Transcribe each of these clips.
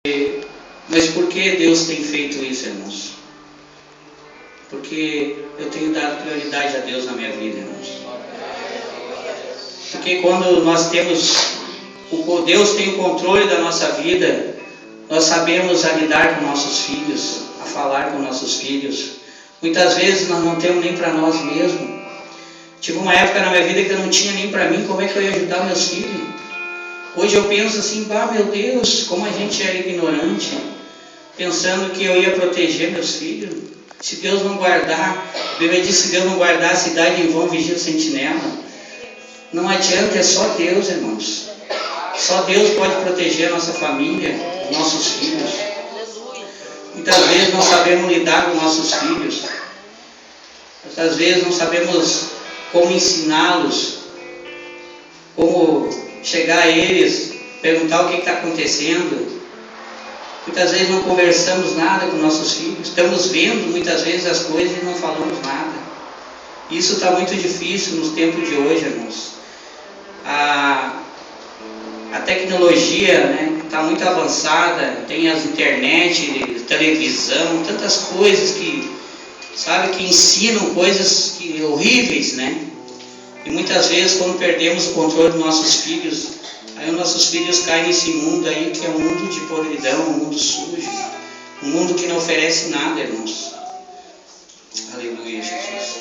Mas por que Deus tem feito isso, irmãos? Porque eu tenho dado prioridade a Deus na minha vida, irmãos. Porque quando nós temos, Deus tem o controle da nossa vida, nós sabemos a lidar com nossos filhos, a falar com nossos filhos. Muitas vezes nós não temos nem para nós mesmos. Tive uma época na minha vida que eu não tinha nem para mim, como é que eu ia ajudar meus filhos? Hoje eu penso assim, meu Deus, como a gente era ignorante, pensando que eu ia proteger meus filhos. Se Deus não guardar, a Bíblia diz que se Deus não guardar a cidade, em vão vigia o sentinela. Não adianta, é só Deus, irmãos. Só Deus pode proteger a nossa família, os nossos filhos. Muitas vezes não sabemos lidar com nossos filhos. Muitas vezes não sabemos como ensiná-los, como chegar a eles, perguntar o que está acontecendo. Muitas vezes não conversamos nada com nossos filhos. Estamos vendo muitas vezes as coisas e não falamos nada. Isso está muito difícil nos tempos de hoje, irmãos. A tecnologia está muito avançada, tem as internet, televisão, tantas coisas que ensinam coisas horríveis, né? E muitas vezes, quando perdemos o controle dos nossos filhos, aí os nossos filhos caem nesse mundo aí, que é um mundo de podridão, um mundo sujo, um mundo que não oferece nada, irmãos. Aleluia, Jesus.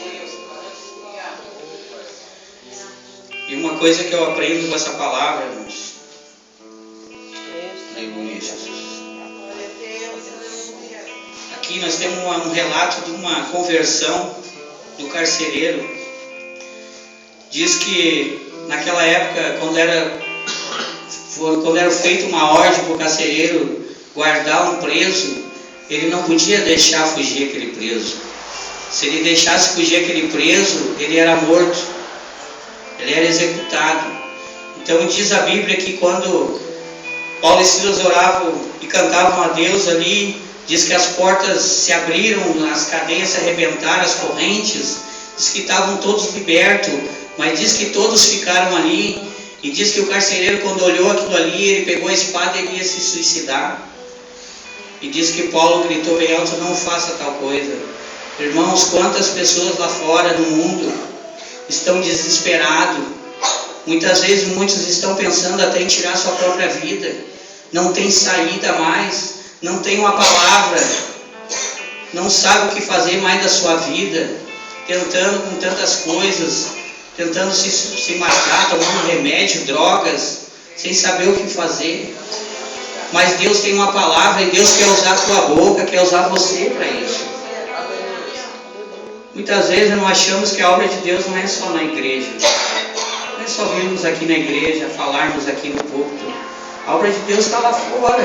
E uma coisa que eu aprendo com essa palavra, irmãos. Aleluia, Jesus. Aqui nós temos um relato de uma conversão do carcereiro. Diz que naquela época, quando era feita uma ordem para o carcereiro guardar um preso, ele não podia deixar fugir aquele preso. Se ele deixasse fugir aquele preso, ele era morto, ele era executado. Então diz a Bíblia que quando Paulo e Silas oravam e cantavam a Deus ali, diz que as portas se abriram, as cadeias se arrebentaram, as correntes, diz que estavam todos libertos, mas diz que todos ficaram ali. E diz que o carcereiro, quando olhou aquilo ali, ele pegou a espada e ele ia se suicidar. E diz que Paulo gritou bem alto: não faça tal coisa. Irmãos, quantas pessoas lá fora no mundo estão desesperados. Muitas vezes muitos estão pensando até em tirar sua própria vida. Não tem saída mais, não tem uma palavra, não sabe o que fazer mais da sua vida, tentando com tantas coisas, tentando se matar, tomando remédio, drogas, sem saber o que fazer. Mas Deus tem uma palavra e Deus quer usar a tua boca, quer usar você para isso. Muitas vezes nós achamos que a obra de Deus não é só na igreja. Não é só virmos aqui na igreja, falarmos aqui no púlpito. A obra de Deus está lá fora.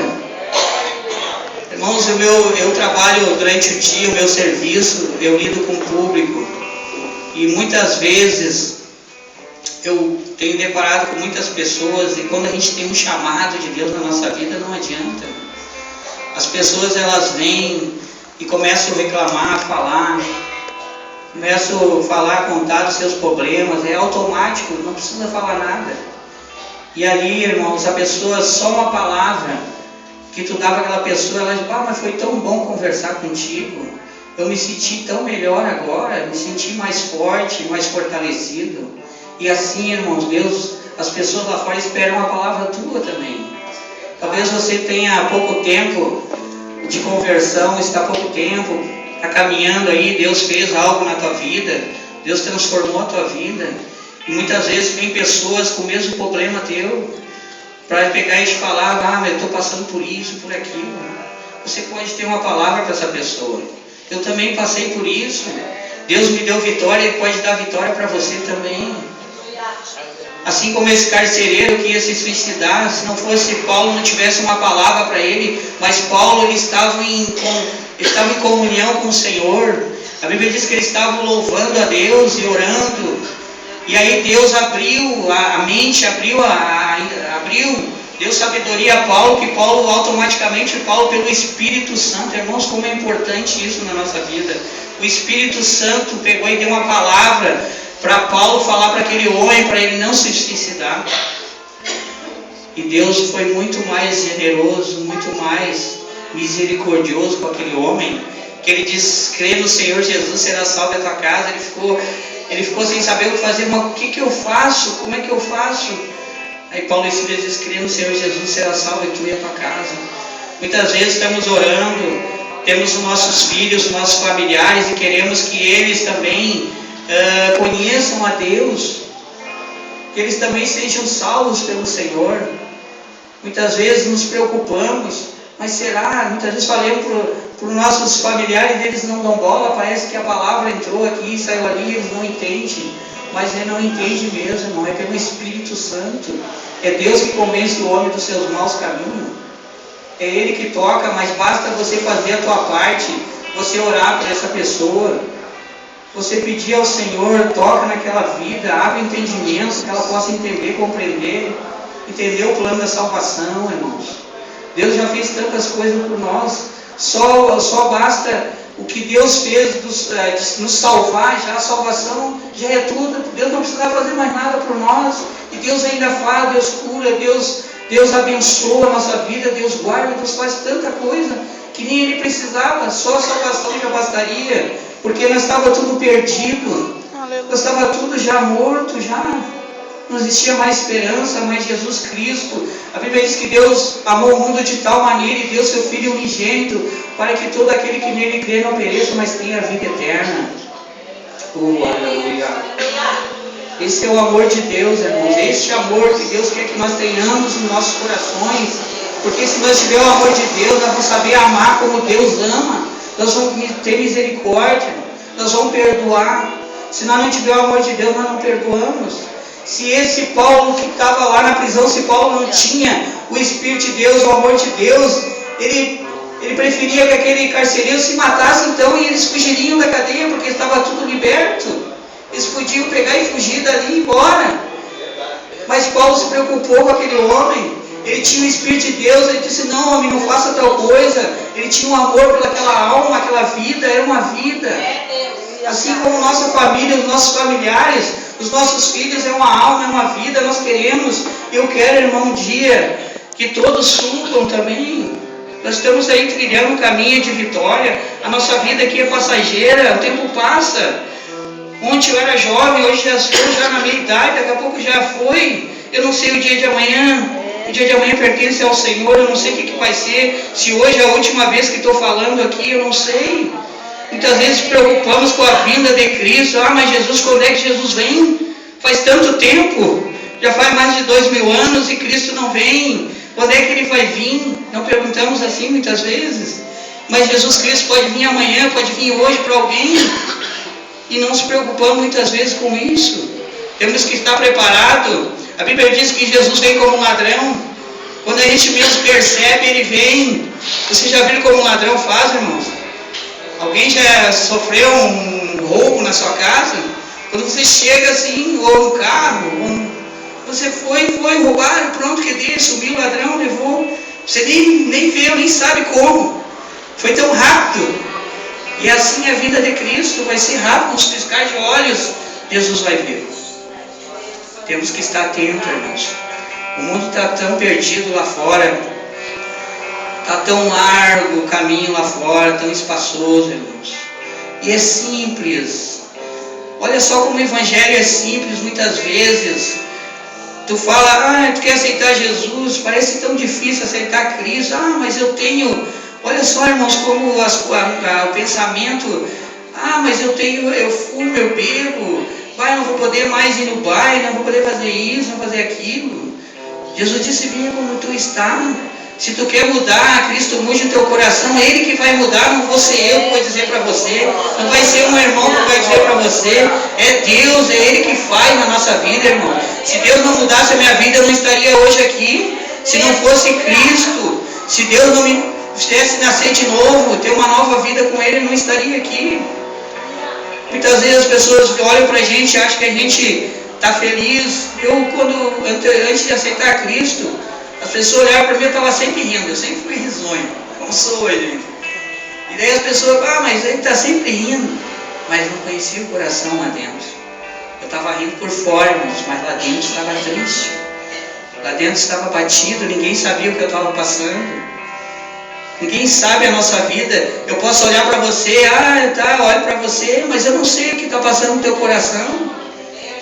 Irmãos, eu trabalho durante o dia, o meu serviço, eu lido com o público. E muitas vezes eu tenho deparado com muitas pessoas, e quando a gente tem um chamado de Deus na nossa vida, não adianta. As pessoas, elas vêm e começam a reclamar, a falar, começam a falar, contar dos seus problemas, é automático, não precisa falar nada. E ali, irmãos, a pessoa, só uma palavra que tu dá para aquela pessoa, ela diz: mas foi tão bom conversar contigo, eu me senti tão melhor agora, me senti mais forte, mais fortalecido. E assim, irmãos, Deus, as pessoas lá fora esperam uma palavra tua também. Talvez você tenha pouco tempo de conversão, está pouco tempo, está caminhando aí, Deus fez algo na tua vida, Deus transformou a tua vida. E muitas vezes vem pessoas com o mesmo problema teu, para pegar e te falar: eu estou passando por isso, por aquilo. Você pode ter uma palavra para essa pessoa. Eu também passei por isso. Deus me deu vitória, Ele pode dar vitória para você também. Assim como esse carcereiro que ia se suicidar, se não fosse Paulo, não tivesse uma palavra para ele, mas Paulo, ele estava em comunhão com o Senhor. A Bíblia diz que ele estava louvando a Deus e orando. E aí Deus abriu a mente, deu sabedoria a Paulo, que Paulo automaticamente, pelo Espírito Santo, irmãos, como é importante isso na nossa vida. O Espírito Santo pegou e deu uma palavra para Paulo falar para aquele homem, para ele não se suicidar. E Deus foi muito mais generoso, muito mais misericordioso com aquele homem, que ele disse: crê no Senhor Jesus, será salvo a tua casa. Ele ficou sem saber o que fazer. Mas o que eu faço? Como é que eu faço? Aí Paulo diz: crê no Senhor Jesus, será salvo e tu e a tua casa. Muitas vezes estamos orando, temos os nossos filhos, os nossos familiares, e queremos que eles também conheçam a Deus, que eles também sejam salvos pelo Senhor. Muitas vezes nos preocupamos, mas será? Muitas vezes falamos para os nossos familiares, eles não dão bola, parece que a palavra entrou aqui, saiu ali, eles não entendem. Mas ele não entende mesmo, irmão, é pelo Espírito Santo. É Deus que convence o homem dos seus maus caminhos. É Ele que toca, mas basta você fazer a tua parte, você orar por essa pessoa, você pedir ao Senhor: toca naquela vida, abre entendimento, que ela possa entender, compreender, entender o plano da salvação, irmãos. Deus já fez tantas coisas por nós, só basta o que Deus fez de nos salvar, já a salvação já é tudo. Deus não precisa fazer mais nada por nós, e Deus ainda fala, Deus cura, Deus abençoa a nossa vida, Deus guarda, Deus faz tanta coisa que nem Ele precisava, só a salvação já bastaria, porque nós estava tudo perdido, nós estava tudo já morto, já não existia mais esperança, mas Jesus Cristo, a Bíblia diz que Deus amou o mundo de tal maneira e deu seu Filho unigênito, para que todo aquele que nele crê não pereça, mas tenha a vida eterna. Aleluia! Esse é o amor de Deus, irmãos. Este amor que Deus quer que nós tenhamos nos nossos corações, porque se nós tivermos o amor de Deus, nós vamos saber amar como Deus ama, nós vamos ter misericórdia, nós vamos perdoar. Se nós não tivermos o amor de Deus, nós não perdoamos. Se esse Paulo que estava lá na prisão, se Paulo não tinha o Espírito de Deus, o amor de Deus, ele preferia que aquele carcereiro se matasse então, e eles fugiriam da cadeia, porque estava tudo liberto. Eles podiam pegar e fugir dali e ir embora. Mas Paulo se preocupou com aquele homem. Ele tinha o Espírito de Deus. Ele disse: não, homem, não faça tal coisa. Ele tinha um amor pelaquela alma, aquela vida, era uma vida. Assim como nossa família, os nossos familiares, os nossos filhos, é uma alma, é uma vida. Nós queremos, eu quero, irmão, um dia que todos subam também. Nós estamos aí trilhando um caminho de vitória. A nossa vida aqui é passageira, o tempo passa. Ontem eu era jovem, hoje já estou já na meia idade, daqui a pouco já foi. Eu não sei o dia de amanhã. O dia de amanhã pertence ao Senhor, eu não sei o que vai ser. Se hoje é a última vez que estou falando aqui, eu não sei. Muitas vezes nos preocupamos com a vinda de Cristo. Ah, mas Jesus, quando é que Jesus vem? Faz tanto tempo, já faz mais de 2000 anos e Cristo não vem. Quando é que Ele vai vir? Não perguntamos assim muitas vezes. Mas Jesus Cristo pode vir amanhã, pode vir hoje para alguém. E não nos preocupamos muitas vezes com isso. Temos que estar preparados. A Bíblia diz que Jesus vem como um ladrão. Quando a gente mesmo percebe, Ele vem. Você já viu como um ladrão faz, irmãos? Alguém já sofreu um roubo na sua casa? Quando você chega assim, ou no carro, você foi roubar, pronto, que deu, sumiu o ladrão, levou. Você nem vê, nem sabe como. Foi tão rápido. E assim a vida de Cristo vai ser rápido, nos piscar de olhos, Jesus vai vir. Temos que estar atentos, irmãos. O mundo está tão perdido lá fora, está tão largo o caminho lá fora, tão espaçoso, irmãos. E é simples. Olha só como o Evangelho é simples muitas vezes. Tu fala: tu quer aceitar Jesus, parece tão difícil aceitar Cristo. Mas eu tenho... Olha só, irmãos, como o pensamento: mas eu fumo, eu bebo, eu não vou poder mais ir no baile, não vou poder fazer isso, não fazer aquilo. Jesus disse: vinha como tu está. Se tu quer mudar, Cristo mude o teu coração, é Ele que vai mudar, não vou ser eu que vou dizer para você, não vai ser um irmão que vai dizer para você, é Deus, é Ele que faz na nossa vida, irmão. Se Deus não mudasse a minha vida, eu não estaria hoje aqui. Se não fosse Cristo, se Deus não me fizesse nascer de novo, ter uma nova vida com Ele, eu não estaria aqui. Muitas vezes as pessoas olham para a gente e acham que a gente está feliz. Antes de aceitar Cristo, as pessoas olhavam para mim, eu estava sempre rindo, eu sempre fui risonho, como sou hoje. E daí as pessoas: mas ele está sempre rindo, mas não conhecia o coração lá dentro. Eu estava rindo por fora, irmãos, mas lá dentro estava triste. Lá dentro estava batido, ninguém sabia o que eu estava passando. Ninguém sabe a nossa vida. Eu posso olhar para você, olho para você, mas eu não sei o que está passando no teu coração.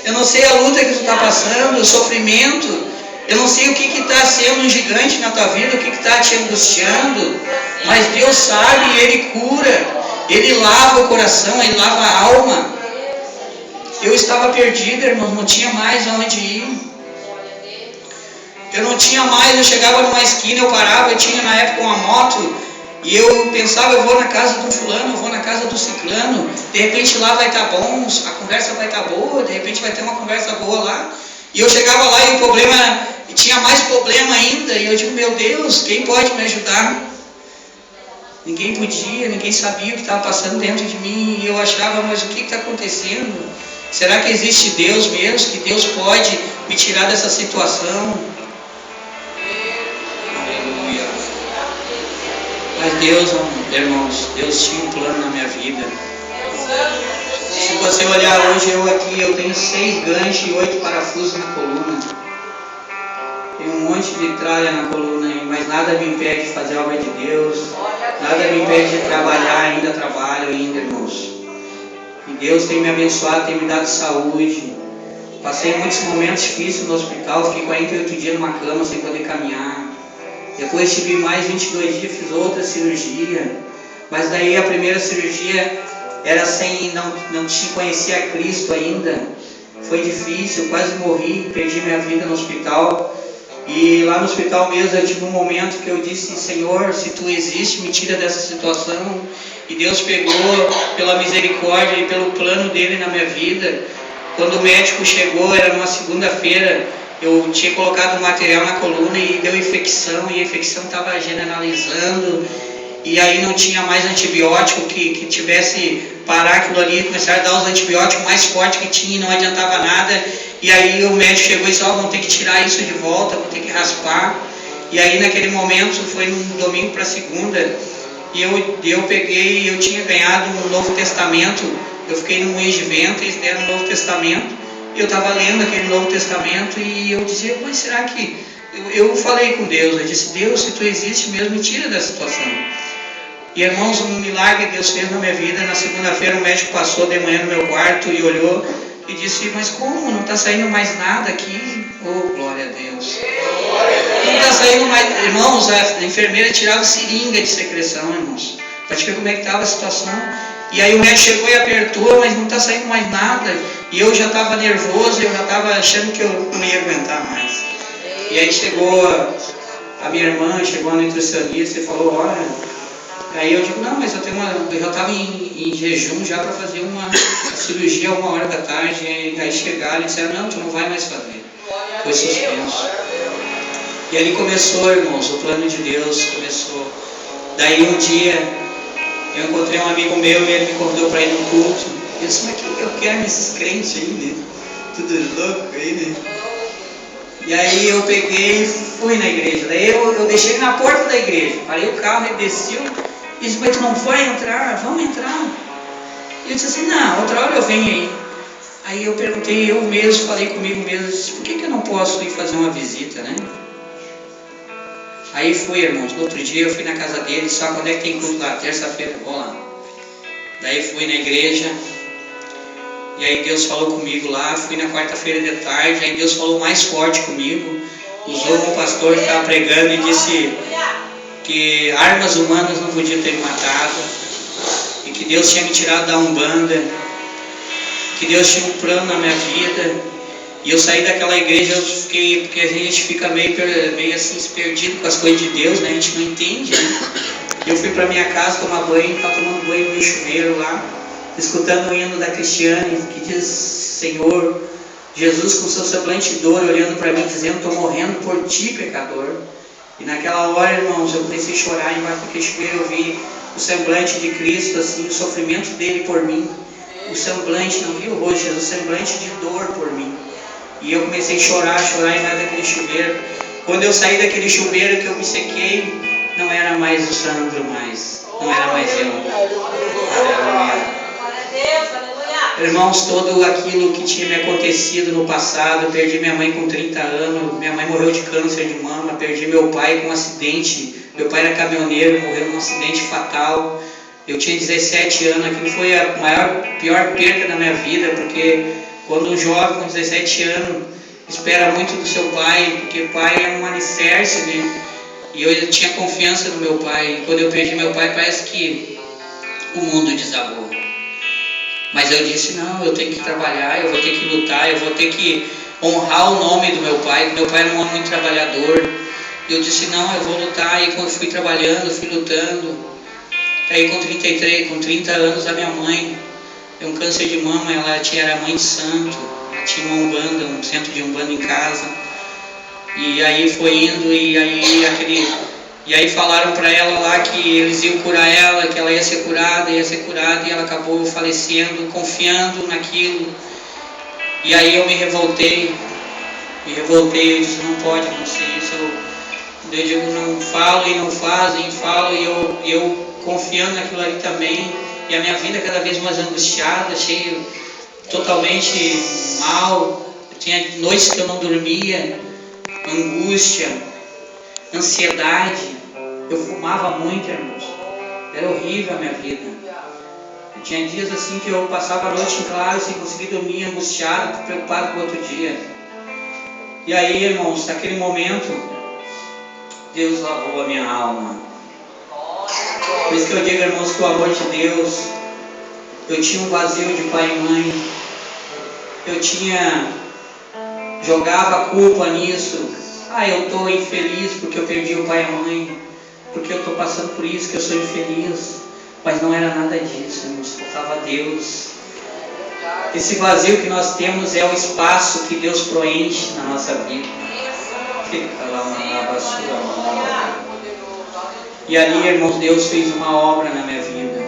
Eu não sei a luta que tu está passando, o sofrimento. Eu não sei o que está sendo um gigante na tua vida, o que está te angustiando. Mas Deus sabe e Ele cura. Ele lava o coração, Ele lava a alma. Eu estava perdido, irmãos, não tinha mais aonde ir. Eu não tinha mais, eu chegava numa esquina, eu parava, eu tinha na época uma moto, e eu pensava, eu vou na casa do fulano, eu vou na casa do ciclano, de repente lá vai estar bom, a conversa vai estar boa, de repente vai ter uma conversa boa lá. E eu chegava lá e o problema, tinha mais problema ainda, e eu digo, meu Deus, quem pode me ajudar? Ninguém podia, ninguém sabia o que estava passando dentro de mim, e eu achava, mas o que está acontecendo? Será que existe Deus mesmo, que Deus pode me tirar dessa situação? Mas Deus, irmãos, Deus tinha um plano na minha vida. Se você olhar hoje, eu tenho 6 ganchos e 8 parafusos na coluna. Tenho um monte de tralha na coluna, mas nada me impede de fazer a obra de Deus. Nada me impede de trabalhar, ainda trabalho ainda, irmãos. E Deus tem me abençoado, tem me dado saúde. Passei muitos momentos difíceis no hospital, fiquei 48 dias numa cama sem poder caminhar. Depois tive mais 22 dias, fiz outra cirurgia. Mas daí a primeira cirurgia era sem, não te conhecia Cristo ainda. Foi difícil, quase morri, perdi minha vida no hospital. E lá no hospital mesmo eu tive um momento que eu disse, Senhor, se Tu existe, me tira dessa situação. E Deus pegou pela misericórdia e pelo plano dele na minha vida. Quando o médico chegou, era numa segunda-feira, eu tinha colocado um material na coluna e deu infecção, e a infecção estava generalizando, e aí não tinha mais antibiótico que tivesse parar aquilo ali, começaram a dar os antibióticos mais fortes que tinha e não adiantava nada, e aí o médico chegou e disse, vão ter que tirar isso de volta, vão ter que raspar, e aí naquele momento, foi num domingo para segunda, e eu peguei, eu tinha ganhado um Novo Testamento, eu fiquei num mês de vento, eles deram um Novo Testamento, eu estava lendo aquele Novo Testamento e eu dizia, mas será que... Eu falei com Deus, eu disse, Deus, se Tu existe mesmo, me tira dessa situação. E irmãos, um milagre Deus fez na minha vida. Na segunda-feira o médico passou de manhã no meu quarto e olhou e disse, mas como? Não está saindo mais nada aqui? Oh, glória a Deus. Não está saindo mais... Irmãos, a enfermeira tirava seringa de secreção, irmãos, para te ver como é que estava a situação. E aí o médico chegou e apertou, mas não está saindo mais nada. E eu já estava nervoso, eu já estava achando que eu não ia aguentar mais. E aí chegou a minha irmã, chegou a nutricionista e falou, olha... Aí eu digo, não, mas eu já estava em jejum já para fazer uma cirurgia a 1h da tarde. E aí chegaram e disseram, não, tu não vai mais fazer. Foi suspenso. E ali começou, irmãos, o plano de Deus começou. Daí um dia... eu encontrei um amigo meu e ele me convidou para ir num culto. Eu disse, mas que eu quero nesses crentes aí, né? Tudo louco aí, né? E aí eu peguei e fui na igreja. Daí eu deixei na porta da igreja. Parei o carro, ele desceu e disse, mas tu não vai entrar? Vamos entrar. E eu disse assim, não, outra hora eu venho aí. Aí eu perguntei, eu mesmo, falei comigo mesmo, disse, por que eu não posso ir fazer uma visita, né? Aí fui, irmãos, no outro dia eu fui na casa dele, só quando é que tem culto lá? Terça-feira, vou lá. Daí fui na igreja, e aí Deus falou comigo lá, fui na quarta-feira de tarde, aí Deus falou mais forte comigo, usou um pastor que estava pregando e disse que armas humanas não podiam ter me matado, e que Deus tinha me tirado da Umbanda, que Deus tinha um plano na minha vida. E eu saí daquela igreja, eu fiquei, porque a gente fica meio assim, perdido com as coisas de Deus, né? A gente não entende, né? Eu fui para minha casa tomar banho, estava tomando banho no chuveiro lá, escutando o hino da Cristiane, que diz, Senhor, Jesus com seu semblante de dor, olhando para mim, dizendo, estou morrendo por ti, pecador. E naquela hora, irmãos, eu comecei a chorar embaixo daquele chuveiro, eu vi o semblante de Cristo, assim, o sofrimento dele por mim. O semblante, não vi o rosto, Jesus, o semblante de dor por mim. E eu comecei a chorar embaixo daquele chuveiro. Quando eu saí daquele chuveiro que eu me sequei, não era mais o Sandro mais. Não era mais eu. Aleluia. Irmãos, todo aquilo que tinha me acontecido no passado, eu perdi minha mãe com 30 anos, minha mãe morreu de câncer de mama, perdi meu pai com um acidente, meu pai era caminhoneiro, morreu num acidente fatal, eu tinha 17 anos, aquilo foi a pior perda da minha vida, porque quando um jovem com 17 anos espera muito do seu pai, porque o pai é um alicerce, né? E eu tinha confiança no meu pai, e quando eu perdi meu pai parece que o mundo desabou. Mas eu disse, não, eu tenho que trabalhar, eu vou ter que lutar, eu vou ter que honrar o nome do meu pai, que meu pai era um homem muito trabalhador. E eu disse, não, eu vou lutar. E quando fui trabalhando, fui lutando. Aí com 30 anos, a minha mãe tem um câncer de mama, ela era mãe de santo, ela tinha uma umbanda, um centro de umbanda em casa. E aí foi indo, e aí falaram para ela lá que eles iam curar ela, que ela ia ser curada, e ela acabou falecendo, confiando naquilo. E aí eu me revoltei, eu disse, não pode acontecer isso. Eu digo, não falo e não fazem, falo e eu confiando naquilo ali também. E a minha vida cada vez mais angustiada, cheio, totalmente mal. Eu tinha noites que eu não dormia, angústia, ansiedade. Eu fumava muito, irmãos. Era horrível a minha vida. Eu tinha dias assim que eu passava a noite em claro, sem conseguir dormir, angustiado, preocupado com o outro dia. E aí, irmãos, naquele momento, Deus lavou a minha alma. Por isso que eu digo, irmãos, que o amor de Deus, eu tinha um vazio de pai e mãe. Jogava a culpa nisso. Eu estou infeliz porque eu perdi o pai e a mãe, porque eu estou passando por isso, que eu sou infeliz. Mas não era nada disso, irmãos, faltava Deus. Esse vazio que nós temos é o espaço que Deus preenche na nossa vida. E ali, irmãos, Deus fez uma obra na minha vida.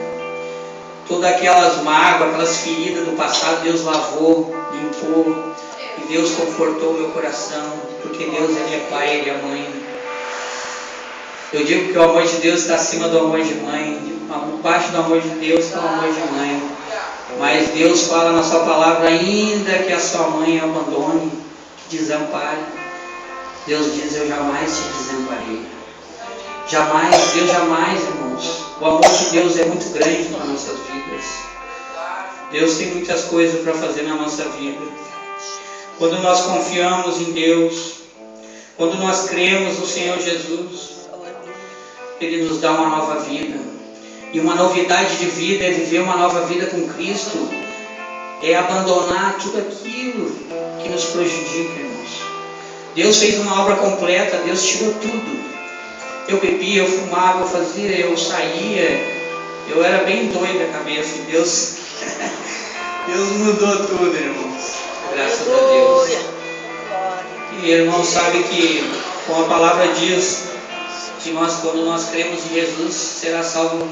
Todas aquelas mágoas, aquelas feridas do passado, Deus lavou, limpou. E Deus confortou meu coração, porque Deus, Ele é pai, Ele é mãe. Eu digo que o amor de Deus está acima do amor de mãe, abaixo do amor de Deus está o amor de mãe. Mas Deus fala na sua palavra, ainda que a sua mãe abandone, que desampare. Deus diz, eu jamais te desamparei. Jamais, Deus jamais, irmãos. O amor de Deus é muito grande nas nossas vidas. Deus tem muitas coisas para fazer na nossa vida. Quando nós confiamos em Deus, quando nós cremos no Senhor Jesus, Ele nos dá uma nova vida. E uma novidade de vida é viver uma nova vida com Cristo, é abandonar tudo aquilo que nos prejudica, irmãos. Deus fez uma obra completa, Deus tirou tudo. Eu bebia, eu fumava, eu fazia, eu saía, eu era bem doido da cabeça. E Deus mudou tudo, irmãos. Graças a Deus. E irmãos, sabe que, como a palavra diz, que quando nós cremos em Jesus, será salvo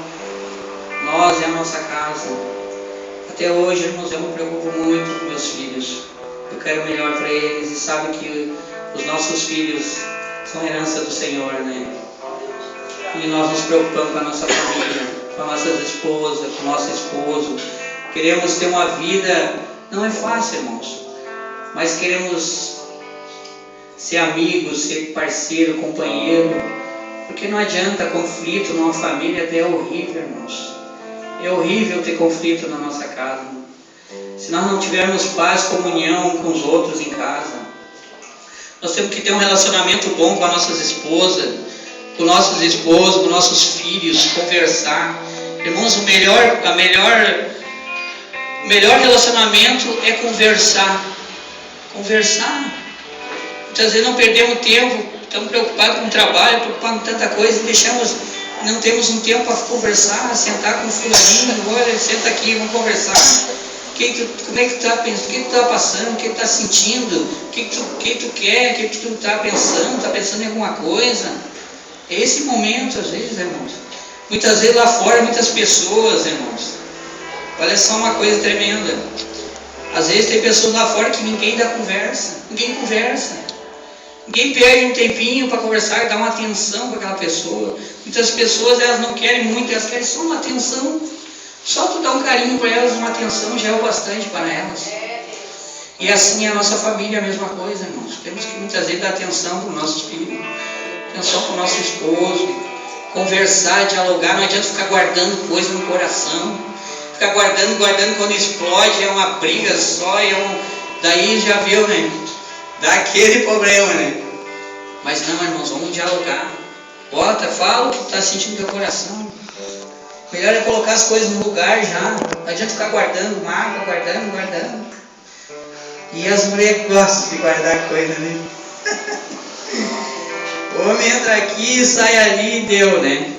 nós e a nossa casa. Até hoje, irmãos, eu me preocupo muito com meus filhos. Eu quero o melhor para eles, e sabe que os nossos filhos são herança do Senhor, né? E nós nos preocupamos com a nossa família, com as nossas esposas, com o nosso esposo. Queremos ter uma vida, não é fácil, irmãos, mas queremos ser amigos, ser parceiro, companheiro, porque não adianta conflito numa família, até é horrível, irmãos. É horrível ter conflito na nossa casa. Se nós não tivermos paz, comunhão com os outros em casa, nós temos que ter um relacionamento bom com as nossas esposas, com nossos esposos, com nossos filhos, conversar. Irmãos, o melhor relacionamento é conversar. Conversar. Muitas vezes não perdemos tempo, estamos preocupados com o trabalho, preocupados com tanta coisa, e não temos um tempo para conversar, sentar com o fulaninho, olha, senta aqui, vamos conversar. Como é que tu está pensando? O que tu está passando? O que tu está sentindo? O que tu quer? O que tu está pensando? Está pensando em alguma coisa? É esse momento, às vezes, irmãos. Muitas vezes lá fora, muitas pessoas, irmãos. Olha só uma coisa tremenda. Às vezes tem pessoas lá fora que ninguém dá conversa. Ninguém conversa. Ninguém perde um tempinho para conversar, dar uma atenção para aquela pessoa. Muitas pessoas, elas não querem muito, elas querem só uma atenção. Só tu dar um carinho para elas, uma atenção, já é o bastante para elas. E assim é a nossa família, a mesma coisa, irmãos. Temos que muitas vezes dar atenção para os nossos filhos, atenção para o nosso esposo, conversar, dialogar. Não adianta ficar guardando coisa no coração, ficar guardando, quando explode é uma briga só, daí já viu, né? Dá aquele problema, né? Mas não, irmãos, vamos dialogar. Fala o que está sentindo no teu coração. Melhor é colocar as coisas no lugar já. Não adianta ficar guardando mágoa, guardando. E as mulheres gostam de guardar coisa, né? O homem entra aqui, sai ali e deu, né?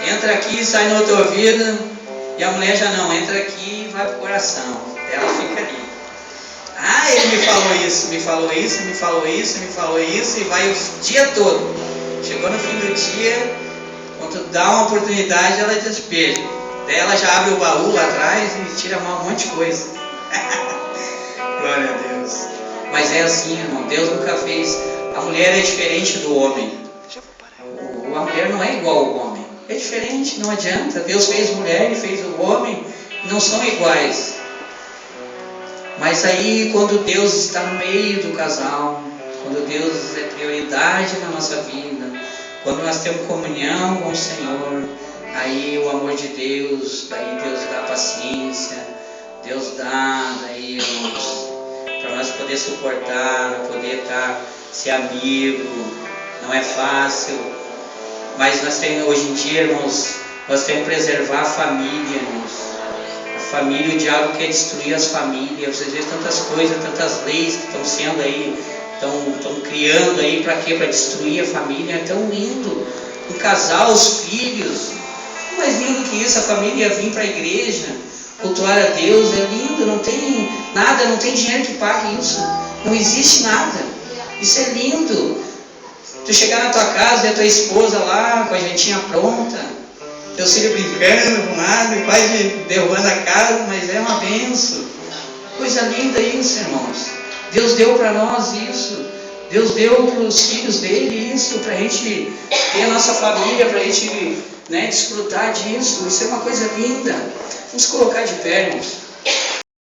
Entra aqui, sai no outro ouvido. E a mulher já não, entra aqui e vai pro coração. Ela fica ali. Ele me falou isso, e vai o dia todo. Chegou no fim do dia, quando dá uma oportunidade, ela despeja. Daí ela já abre o baú lá atrás e tira um monte de coisa. Glória a Deus. Mas é assim, irmão, Deus nunca fez. A mulher é diferente do homem. A mulher não é igual ao homem. É diferente, não adianta. Deus fez mulher e fez o homem, não são iguais. Mas aí, quando Deus está no meio do casal, quando Deus é prioridade na nossa vida, quando nós temos comunhão com o Senhor, aí o amor de Deus, daí Deus dá paciência, Deus dá, daí, irmãos, para nós poder suportar, poder ser amigo, não é fácil. Mas nós temos, hoje em dia, irmãos, nós temos que preservar a família, irmãos. A família, o diabo quer destruir as famílias. Vocês veem tantas coisas, tantas leis que estão sendo aí, estão criando aí para quê? Para destruir a família. É tão lindo. Um casal, os filhos. Mais lindo que isso, a família vir para a igreja, cultuar a Deus, é lindo. Não tem nada, não tem dinheiro que pague isso. Não existe nada. Isso é lindo. Tu chegar na tua casa e a tua esposa lá com a jantinha pronta, teu filho brincando com nada, quase derrubando a casa, mas é uma benção. Coisa linda isso, irmãos. Deus deu para nós isso. Deus deu para os filhos dele isso, para a gente ter a nossa família, para a gente, né, desfrutar disso. Isso é uma coisa linda. Vamos colocar de pé, irmãos.